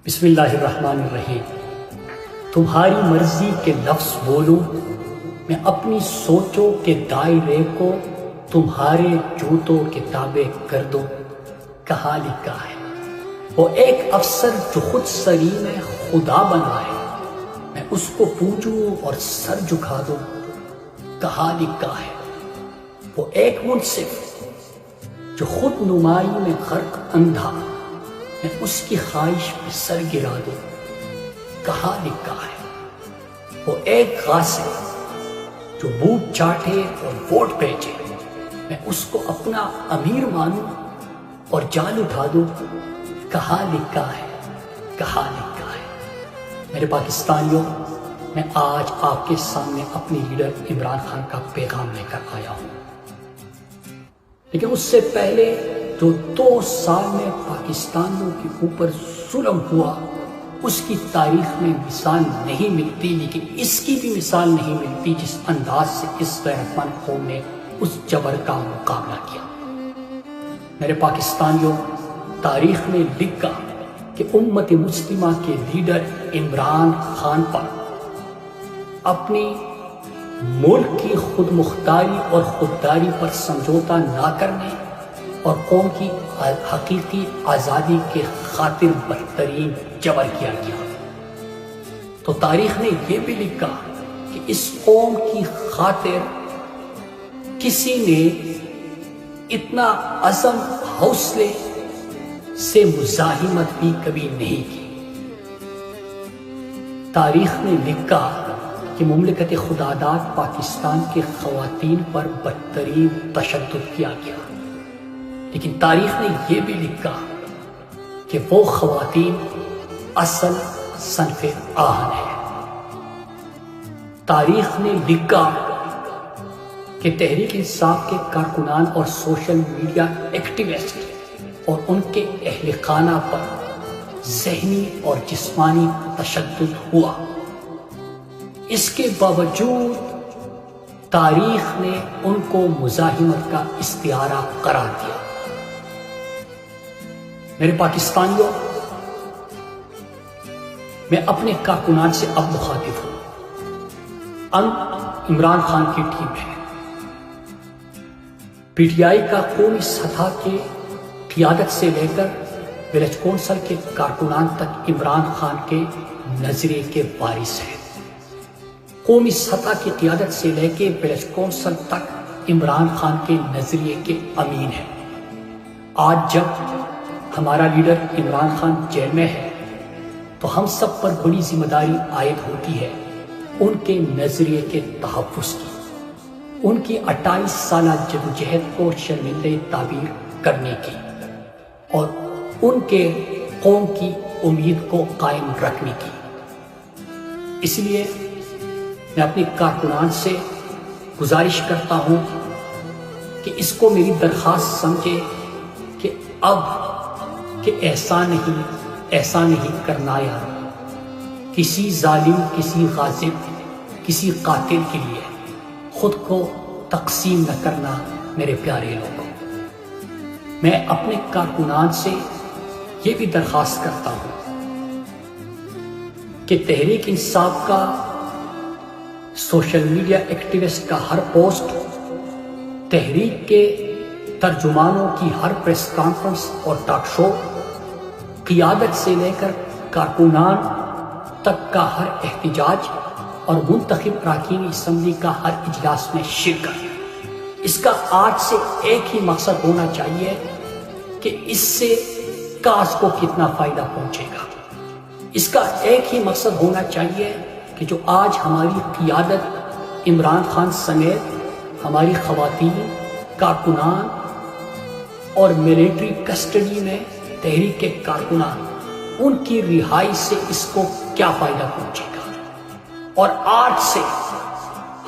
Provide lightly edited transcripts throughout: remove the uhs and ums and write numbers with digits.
بسم اللہ الرحمن الرحیم۔ تمہاری مرضی کے لفظ بولوں، میں اپنی سوچوں کے دائرے کو تمہارے جوتوں کے تابع کر دوں۔ کہاں لکھا ہے وہ ایک افسر جو خود سلیم خدا بنا ہے، میں اس کو پوجوں اور سر جھکا دوں۔ کہاں لکھا ہے وہ ایک منصف جو خود نمائی میں غرق اندھا، میں اس کی خواہش پہ سر گرا دوں۔ کہاں لکھا ہے وہ ایک غاصب جو بوٹ چاٹے اور ووٹ بیچے، میں اس کو اپنا امیر مانوں اور جان اٹھا دوں۔ کہاں لکھا ہے، کہاں لکھا ہے۔ میرے پاکستانیوں، میں آج آپ کے سامنے اپنی لیڈر عمران خان کا پیغام لے کر آیا ہوں، لیکن اس سے پہلے جو 2 سال میں پاکستانیوں کے اوپر ظلم ہوا، اس کی تاریخ میں مثال نہیں ملتی، لیکن اس کی بھی مثال نہیں ملتی جس انداز سے اس غیرت مند قوم نے اس جبر کا مقابلہ کیا۔ میرے پاکستانیوں، تاریخ میں لکھا کہ امت مسلمہ کے لیڈر عمران خان پر اپنی ملک کی خود مختاری اور خودداری پر سمجھوتا نہ کرنے اور قوم کی حقیقی آزادی کے خاطر بدترین جبر کیا گیا۔ تو تاریخ نے یہ بھی لکھا کہ اس قوم کی خاطر کسی نے اتنا عزم حوصلے سے مزاحمت بھی کبھی نہیں کی۔ تاریخ نے لکھا کہ مملکت خداداد پاکستان کے خواتین پر بدترین تشدد کیا گیا، لیکن تاریخ نے یہ بھی لکھا کہ وہ خواتین اصل صنف آہن ہے۔ تاریخ نے لکھا کہ تحریک انصاف کے کارکنان اور سوشل میڈیا ایکٹیوسٹ اور ان کے اہل خانہ پر ذہنی اور جسمانی تشدد ہوا۔ اس کے باوجود تاریخ نے ان کو مزاحمت کا استعارہ قرار دیا۔ میرے پاکستانیوں، میں اپنے کارکنان سے اب مخاطب ہوں۔ عمران خان کی ٹیم ہے، پی ٹی آئی کا قومی سطح کے قیادت سے لے کر ولیج کونسل کے کارکنان تک عمران خان کے نظریے کے وارث ہیں۔ قومی سطح کی قیادت سے لے کے ولیج کونسل تک عمران خان کے نظریے کے امین ہیں۔ آج جب ہمارا لیڈر عمران خان جیل میں ہے تو ہم سب پر بڑی ذمہ داری عائد ہوتی ہے ان کے نظریے کے تحفظ کی، ان کی 28 سالہ جدوجہد کو شرمندہ تعبیر کرنے کی اور ان کے قوم کی امید کو قائم رکھنے کی۔ اس لیے میں اپنی کارکنان سے گزارش کرتا ہوں کہ اس کو میری درخواست سمجھے کہ اب کہ ایسا نہیں کرنا یار، کسی ظالم، کسی غاصب، کسی قاتل کے لیے خود کو تقسیم نہ کرنا۔ میرے پیارے لوگوں، میں اپنے کارکنان سے یہ بھی درخواست کرتا ہوں کہ تحریک انصاف کا سوشل میڈیا ایکٹیوسٹ کا ہر پوسٹ، تحریک کے ترجمانوں کی ہر پریس کانفرنس اور ٹاک شو، قیادت سے لے کر کارکنان تک کا ہر احتجاج اور منتخب اراکین اسمبلی کا ہر اجلاس میں شرکت، اس کا آج سے ایک ہی مقصد ہونا چاہیے کہ اس سے کاز کو کتنا فائدہ پہنچے گا۔ اس کا ایک ہی مقصد ہونا چاہیے کہ جو آج ہماری قیادت عمران خان سمیت ہماری خواتین، کارکنان اور ملٹری کسٹڈی میں تحریک کے کارکنان، ان کی رہائی سے اس کو کیا فائدہ پہنچے گا۔ اور آج سے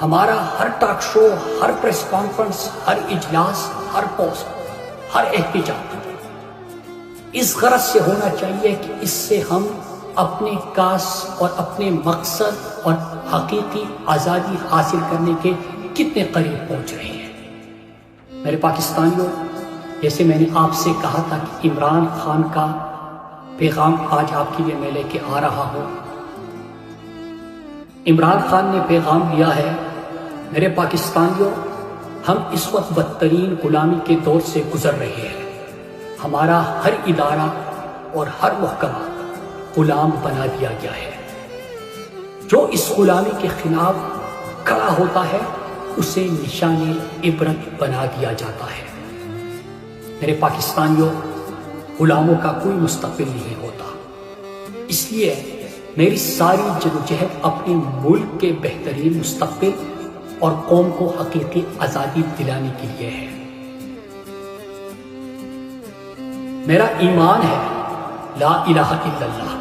ہمارا ہر ٹاک شو، ہر پریس کانفرنس، ہر اجلاس، ہر پوسٹ، ہر احتجاج اس غرض سے ہونا چاہیے کہ اس سے ہم اپنے کاس اور اپنے مقصد اور حقیقی آزادی حاصل کرنے کے کتنے قریب پہنچ رہے ہیں۔ میرے پاکستانیوں، جیسے میں نے آپ سے کہا تھا کہ عمران خان کا پیغام آج آپ کے لیے میں لے کے آ رہا ہوں۔ عمران خان نے پیغام دیا ہے، میرے پاکستانیوں، ہم اس وقت بدترین غلامی کے دور سے گزر رہے ہیں۔ ہمارا ہر ادارہ اور ہر محکمہ غلام بنا دیا گیا ہے۔ جو اس غلامی کے خلاف کھڑا ہوتا ہے اسے نشان عبرت بنا دیا جاتا ہے۔ میرے پاکستانیوں، غلاموں کا کوئی مستقبل نہیں ہوتا، اس لیے میری ساری جدوجہد اپنے ملک کے بہترین مستقبل اور قوم کو حقیقی آزادی دلانے کے لیے ہے۔ میرا ایمان ہے لا الہ الا اللہ،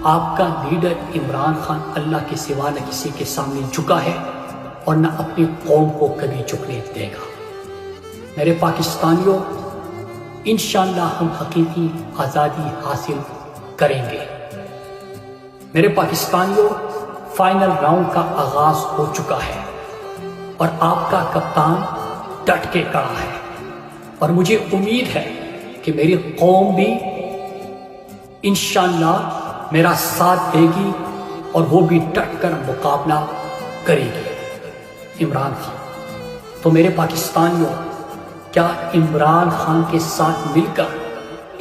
آپ کا لیڈر عمران خان اللہ کے سوا نہ کسی کے سامنے جھکا ہے اور نہ اپنی قوم کو کبھی جھکنے دے گا۔ میرے پاکستانیوں، انشاءاللہ ہم حقیقی آزادی حاصل کریں گے۔ میرے پاکستانیوں، فائنل راؤنڈ کا آغاز ہو چکا ہے اور آپ کا کپتان ڈٹ کے کھڑا ہے، اور مجھے امید ہے کہ میری قوم بھی انشاءاللہ میرا ساتھ دے گی اور وہ بھی ڈٹ کر مقابلہ کرے گی عمران خان۔ تو میرے پاکستانیوں، کیا عمران خان کے ساتھ مل کر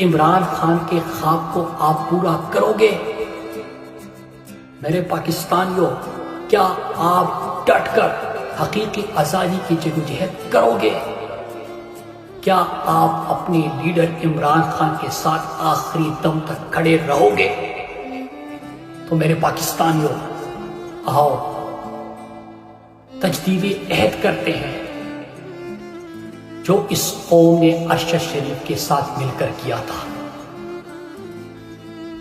عمران خان کے خواب کو آپ پورا کرو گے؟ میرے پاکستانیوں، کیا آپ ڈٹ کر حقیقی آزادی کی جدوجہد کرو گے؟ کیا آپ اپنے لیڈر عمران خان کے ساتھ آخری دم تک کھڑے رہو گے؟ تو میرے پاکستانیوں، آؤ تجدید عہد کرتے ہیں جو اس قوم نے ارشد شریف کے ساتھ مل کر کیا تھا۔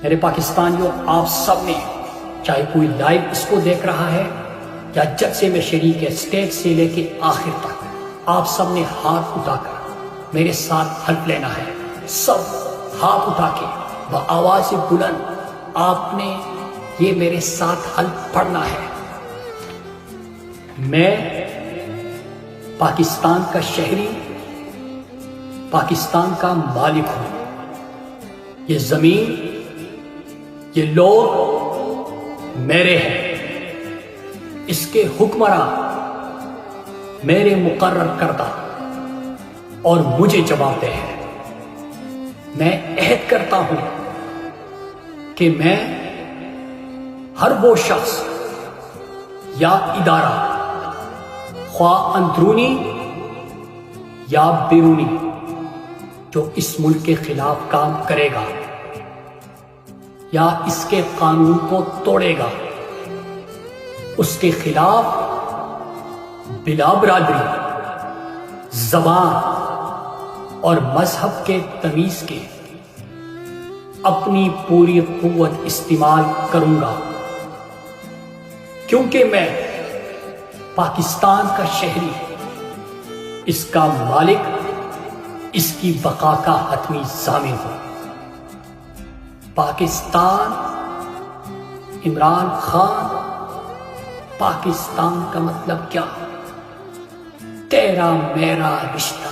میرے پاکستانیوں، آپ سب نے، چاہے کوئی لائیو اس کو دیکھ رہا ہے یا جلسے میں شریک ہے، اسٹیج سے لے کے آخر تک، آپ سب نے ہاتھ اٹھا کر میرے ساتھ حلف لینا ہے۔ سب ہاتھ اٹھا کے بآواز بلند آپ نے یہ میرے ساتھ حلف پڑھنا ہے۔ میں پاکستان کا شہری، پاکستان کا مالک ہوں۔ یہ زمین، یہ لوگ میرے ہیں، اس کے حکمراں میرے مقرر کردہ اور مجھے جواب دہ ہیں۔ میں عہد کرتا ہوں کہ میں ہر وہ شخص یا ادارہ، خواہ اندرونی یا بیرونی، جو اس ملک کے خلاف کام کرے گا یا اس کے قانون کو توڑے گا، اس کے خلاف بلا برادری، زبان اور مذہب کے تمیز کے اپنی پوری قوت استعمال کروں گا، کیونکہ میں پاکستان کا شہری، اس کا مالک، اس کی بقا کا حتمی ضامن ہوں۔ پاکستان، عمران خان، پاکستان کا مطلب کیا؟ تیرا میرا رشتہ